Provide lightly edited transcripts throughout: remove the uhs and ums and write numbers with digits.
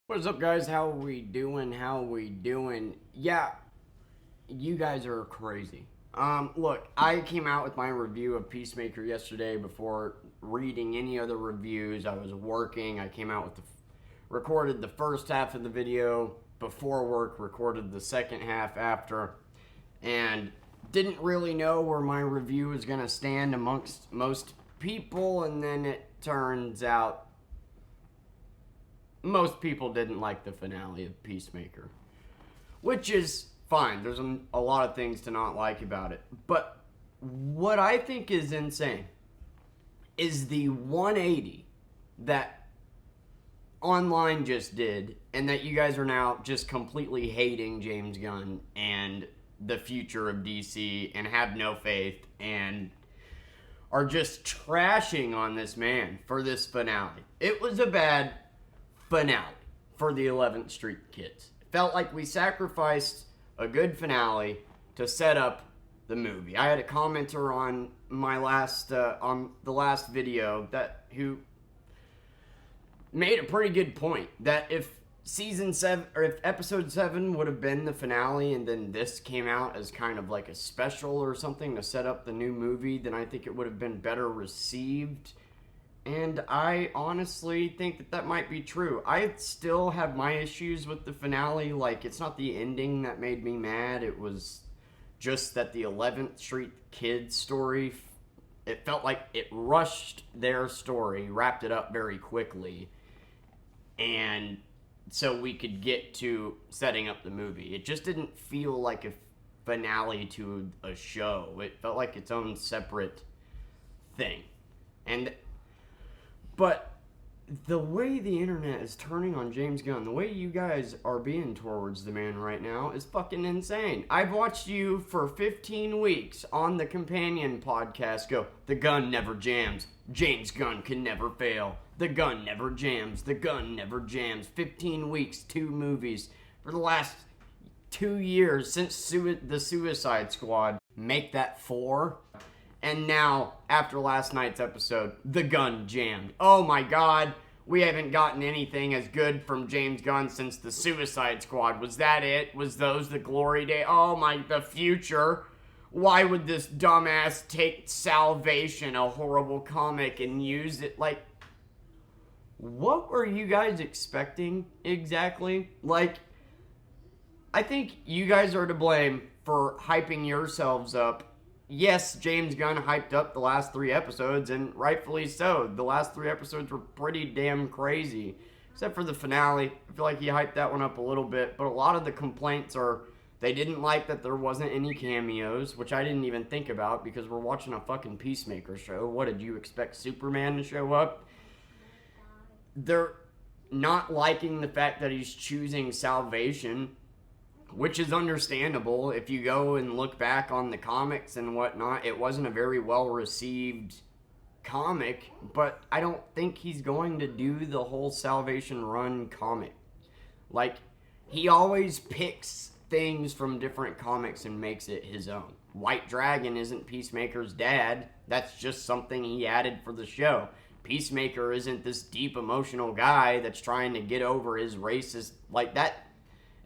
What's up, guys? How we doing? How we doing? Yeah, you guys are crazy. Look, I came out with my review of Peacemaker yesterday before reading any other reviews. I was working. I came out with recorded the first half of the video before work, recorded the second half after, and didn't really know where my review was gonna stand amongst most people. And then it turns out most people didn't like the finale of Peacemaker, which is fine. There's a lot of things to not like about it. But what I think is insane is the 180 that online just did, and that you guys are now just completely hating James Gunn and the future of DC and have no faith and are just trashing on this man for this finale. It was a bad finale for the 11th Street Kids. It felt like we sacrificed a good finale to set up the movie. I had a commenter on my on the last video who made a pretty good point that if season 7 or if episode 7 would have been the finale and then this came out as kind of like a special or something to set up the new movie, then I think it would have been better received. And I honestly think that might be true. I still have my issues with the finale. Like, it's not the ending that made me mad. It was just that the 11th Street Kids story, it felt like it rushed their story, wrapped it up very quickly, and so we could get to setting up the movie. It just didn't feel like a finale to a show. It felt like its own separate thing. But the way the internet is turning on James Gunn, the way you guys are being towards the man right now is fucking insane. I've watched you for 15 weeks on the companion podcast go, the gun never jams. James Gunn can never fail. The gun never jams. The gun never jams. 15 weeks, 2 movies. For the last 2 years since the Suicide Squad. Make that 4. And now, after last night's episode, the gun jammed. Oh my god, we haven't gotten anything as good from James Gunn since the Suicide Squad. Was that it? Was those the glory day? Oh my, the future. Why would this dumbass take Salvation, a horrible comic, and use it? Like, what were you guys expecting exactly? Like, I think you guys are to blame for hyping yourselves up. Yes, James Gunn hyped up the last 3 episodes, and rightfully so. The last 3 episodes were pretty damn crazy. Except for the finale. I feel like he hyped that one up a little bit. But a lot of the complaints are they didn't like that there wasn't any cameos, which I didn't even think about because we're watching a fucking Peacemaker show. What, did you expect Superman to show up? They're not liking the fact that he's choosing Salvation, which is understandable. If you go and look back on the comics and whatnot, it wasn't a very well-received comic, but I don't think he's going to do the whole Salvation Run comic. Like, he always picks things from different comics and makes it his own. White Dragon isn't Peacemaker's dad. That's just something he added for the show. Peacemaker isn't this deep emotional guy that's trying to get over his racist... Like, that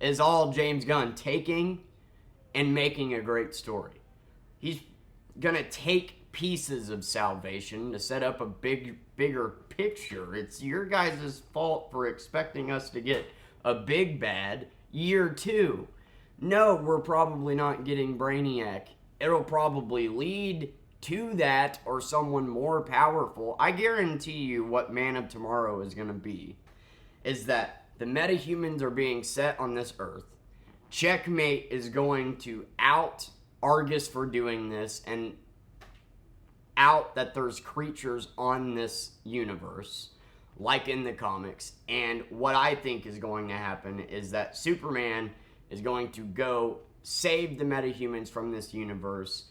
is all James Gunn taking and making a great story. He's gonna take pieces of Salvation to set up a bigger picture. It's your guys' fault for expecting us to get a big bad year 2. No, we're probably not getting Brainiac. It'll probably lead to that or someone more powerful. I guarantee you what Man of Tomorrow is gonna be is that the metahumans are being set on this earth. Checkmate is going to out Argus for doing this and out that there's creatures on this universe, like in the comics. And what I think is going to happen is that Superman is going to go save the metahumans from this universe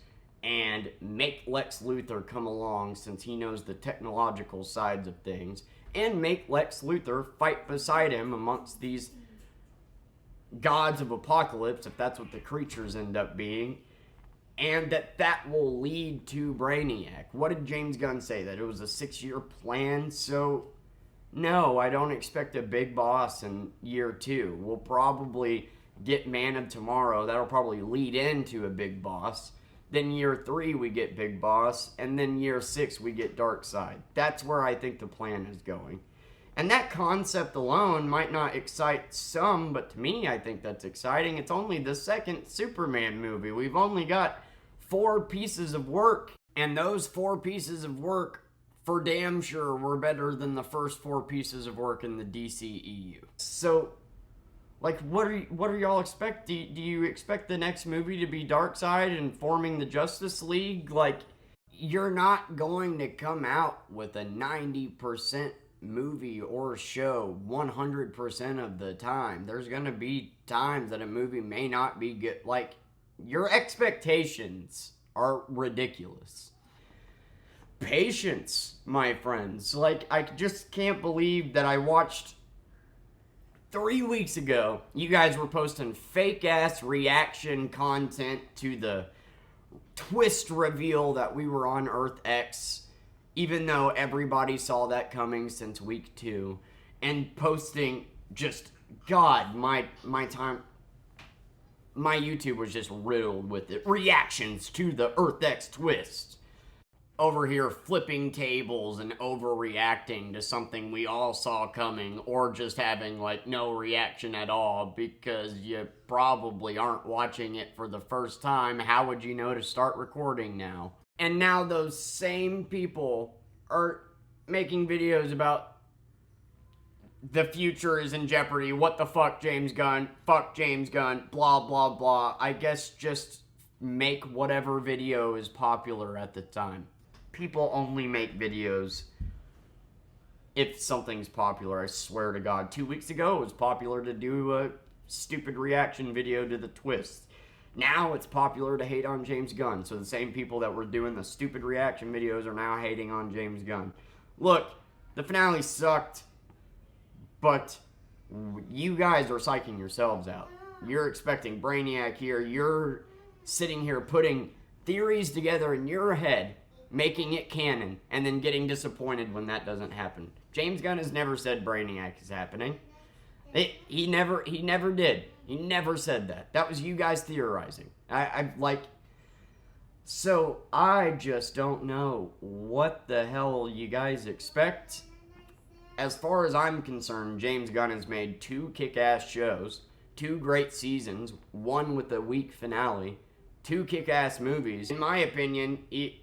and make Lex Luthor come along, since he knows the technological sides of things, and make Lex Luthor fight beside him amongst these gods of apocalypse, if that's what the creatures end up being, and that will lead to Brainiac. What did James Gunn say? That it was a 6-year plan? So No, I don't expect a big boss in year 2. We'll probably get Man of Tomorrow. That'll probably lead into a big boss. Then year 3 we get Big Boss, and then year 6 we get Dark Side. That's where I think the plan is going. And that concept alone might not excite some, but to me I think that's exciting. It's only the second Superman movie. We've only got 4 pieces of work, and those 4 pieces of work for damn sure were better than the first 4 pieces of work in the DCEU. So, like, what are y'all expect? Do you expect the next movie to be Darkseid and forming the Justice League? Like, you're not going to come out with a 90% movie or show 100% of the time. There's going to be times that a movie may not be good. Like, your expectations are ridiculous. Patience, my friends. Like, I just can't believe that I watched 3 weeks ago, you guys were posting fake ass reaction content to the twist reveal that we were on Earth X, even though everybody saw that coming since week 2, and posting just, God, my YouTube was just riddled with it. Reactions to the Earth X twist. Over here flipping tables and overreacting to something we all saw coming, or just having like no reaction at all because you probably aren't watching it for the first time. How would you know to start recording now? And now those same people are making videos about the future is in jeopardy. What the fuck, James Gunn? Fuck James Gunn. Blah, blah, blah. I guess just make whatever video is popular at the time. People only make videos if something's popular, I swear to God. 2 weeks ago, it was popular to do a stupid reaction video to the twist. Now it's popular to hate on James Gunn. So the same people that were doing the stupid reaction videos are now hating on James Gunn. Look, the finale sucked, but you guys are psyching yourselves out. You're expecting Brainiac here. You're sitting here putting theories together in your head, making it canon, and then getting disappointed when that doesn't happen. James Gunn has never said Brainiac is happening. He never did. He never said that. That was you guys theorizing. So I just don't know what the hell you guys expect. As far as I'm concerned, James Gunn has made 2 kick-ass shows, 2 great seasons, 1 with a weak finale, 2 kick-ass movies. In my opinion, he's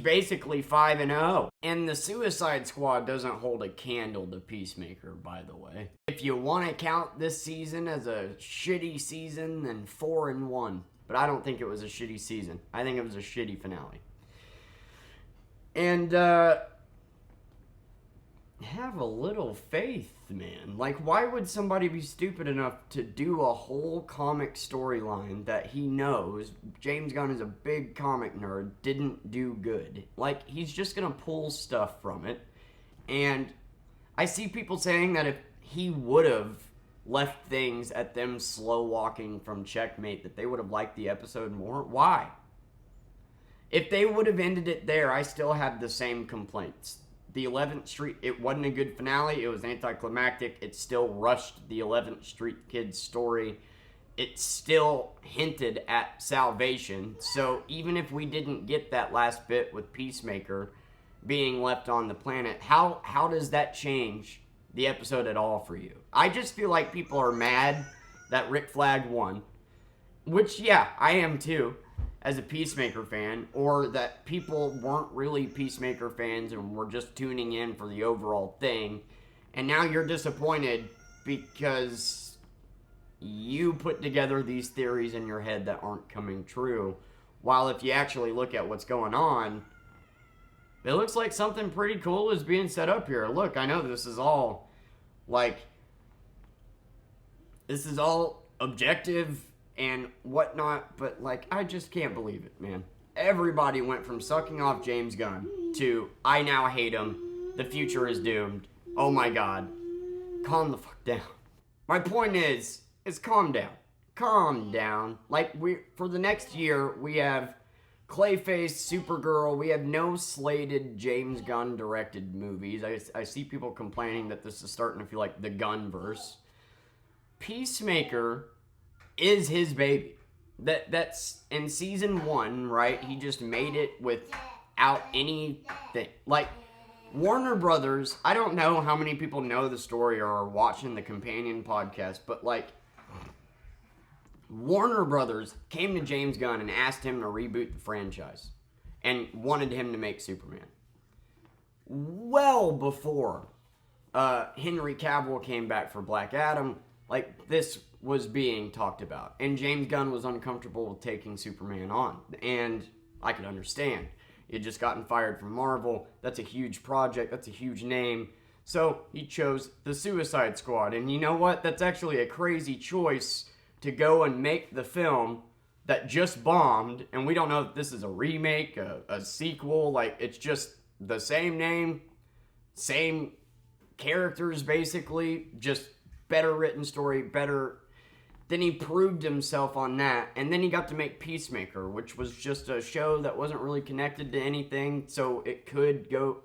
basically 5-0. And the Suicide Squad doesn't hold a candle to Peacemaker, by the way. If you want to count this season as a shitty season, then 4-1. But I don't think it was a shitty season. I think it was a shitty finale. And, have a little faith, man. Like, why would somebody be stupid enough to do a whole comic storyline that he knows, James Gunn is a big comic nerd, didn't do good? Like, he's just gonna pull stuff from it. And I see people saying that if he would have left things at them slow walking from Checkmate, that they would have liked the episode more. Why? If they would have ended it there, I still have the same complaints. The 11th Street, it wasn't a good finale. It was anticlimactic. It still rushed the 11th Street Kid's story. It still hinted at salvation. So even if we didn't get that last bit with Peacemaker being left on the planet, how does that change the episode at all for you? I just feel like people are mad that Rick Flag won. Which, yeah, I am too, as a Peacemaker fan, or that people weren't really Peacemaker fans and were just tuning in for the overall thing, and now you're disappointed because you put together these theories in your head that aren't coming true, while if you actually look at what's going on, it looks like something pretty cool is being set up here. Look, I know this is all, objective and whatnot, but I just can't believe it, man. Everybody went from sucking off James Gunn to I now hate him, the future is doomed, oh my God. Calm the fuck down. My point is calm down. For the next year, we have Clayface, Supergirl, we have no slated James Gunn directed movies. I see people complaining that this is starting to feel like the Gunn-verse. Peacemaker is his baby. That's in season 1, right? He just made it without anything. Like, Warner Brothers, I don't know how many people know the story or are watching the companion podcast, but like, Warner Brothers came to James Gunn and asked him to reboot the franchise and wanted him to make Superman. Well before Henry Cavill came back for Black Adam, like, this was being talked about. And James Gunn was uncomfortable with taking Superman on. And I could understand. He had just gotten fired from Marvel. That's a huge project. That's a huge name. So he chose the Suicide Squad. And you know what? That's actually a crazy choice to go and make the film that just bombed. And we don't know if this is a remake, a sequel. Like, it's just the same name, same characters, basically. Just better written story, better. Then he proved himself on that, and then he got to make Peacemaker, which was just a show that wasn't really connected to anything, so it could go.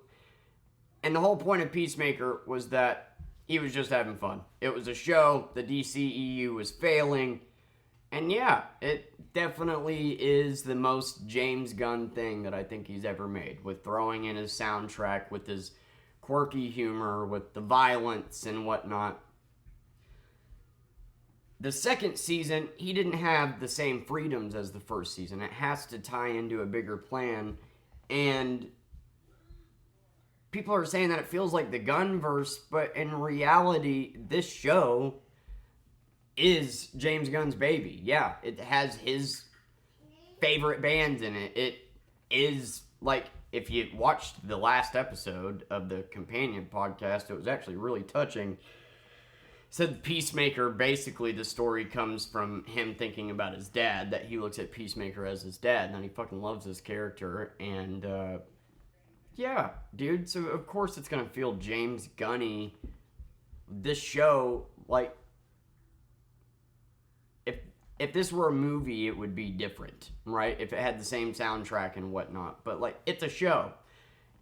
And the whole point of Peacemaker was that he was just having fun. It was a show, the DCEU was failing, and yeah, it definitely is the most James Gunn thing that I think he's ever made, with throwing in his soundtrack, with his quirky humor, with the violence and whatnot. The second season, he didn't have the same freedoms as the first season. It has to tie into a bigger plan. And people are saying that it feels like the Gunn-verse, but in reality, this show is James Gunn's baby. Yeah, it has his favorite bands in it. It is, like, if you watched the last episode of the companion podcast, it was actually really touching. Said Peacemaker, basically the story comes from him thinking about his dad, that he looks at Peacemaker as his dad, and then he fucking loves his character, and yeah, dude, so of course it's gonna feel James Gunny. This show, like, if this were a movie, it would be different, right? If it had the same soundtrack and whatnot, but like, it's a show.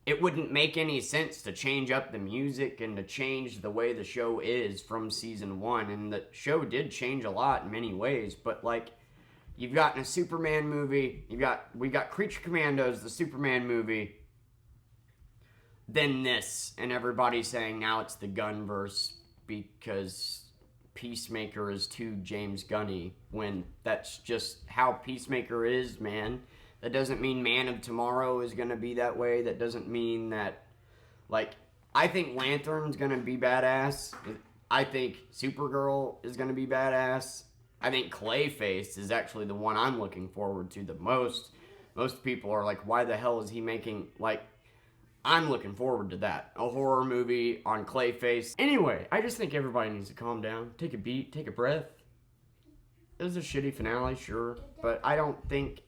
It wouldn't make any sense to change up the music and to change the way the show is from season 1. And the show did change a lot in many ways. But, like, you've gotten a Superman movie. We got Creature Commandos, the Superman movie. Then this. And everybody's saying now it's the Gunn-verse because Peacemaker is too James Gunny. When that's just how Peacemaker is, man. That doesn't mean Man of Tomorrow is going to be that way. That doesn't mean that, like, I think Lantern's going to be badass. I think Supergirl is going to be badass. I think Clayface is actually the one I'm looking forward to the most. Most people are like, why the hell is he making, like, I'm looking forward to that. A horror movie on Clayface. Anyway, I just think everybody needs to calm down. Take a beat. Take a breath. It was a shitty finale, sure. But I don't think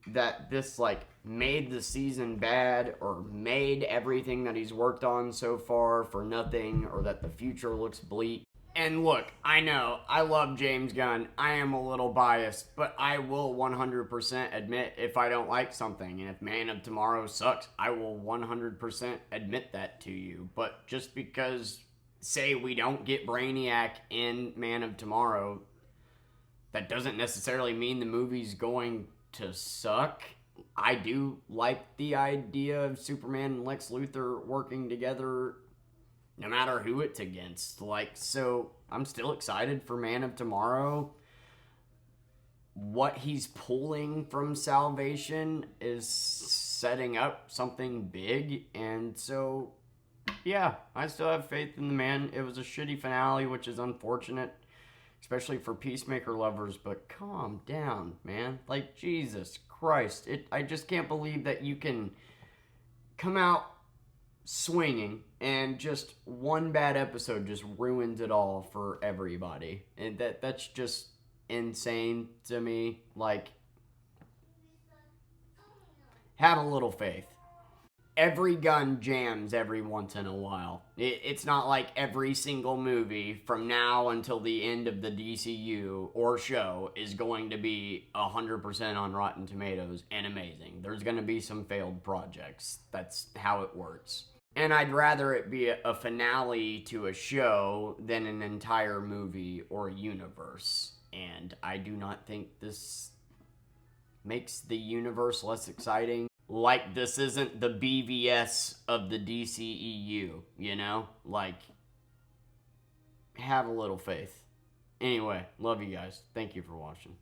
that this, like, made the season bad or made everything that he's worked on so far for nothing, or that the future looks bleak. And look, I know, I love James Gunn. I am a little biased, but I will 100% admit if I don't like something. And if Man of Tomorrow sucks, I will 100% admit that to you. But just because, say, we don't get Brainiac in Man of Tomorrow, that doesn't necessarily mean the movie's going to suck. I do like the idea of Superman and Lex Luthor working together no matter who it's against. Like, so I'm still excited for Man of Tomorrow. What he's pulling from Salvation is setting up something big, and so yeah, I still have faith in the man. It was a shitty finale, which is unfortunate, especially for Peacemaker lovers, but calm down, man. Like, Jesus Christ. I just can't believe that you can come out swinging and just one bad episode just ruins it all for everybody. And that's just insane to me. Like, have a little faith. every Gunn jams every once in a while. It's not like every single movie from now until the end of the DCU or show is going to be 100% on Rotten Tomatoes and amazing. There's going to be some failed projects. That's how it works. And I'd rather it be a finale to a show than an entire movie or universe. And I do not think this makes the universe less exciting. Like, this isn't the BVS of the DCEU, you know? Like, have a little faith. Anyway, love you guys. Thank you for watching.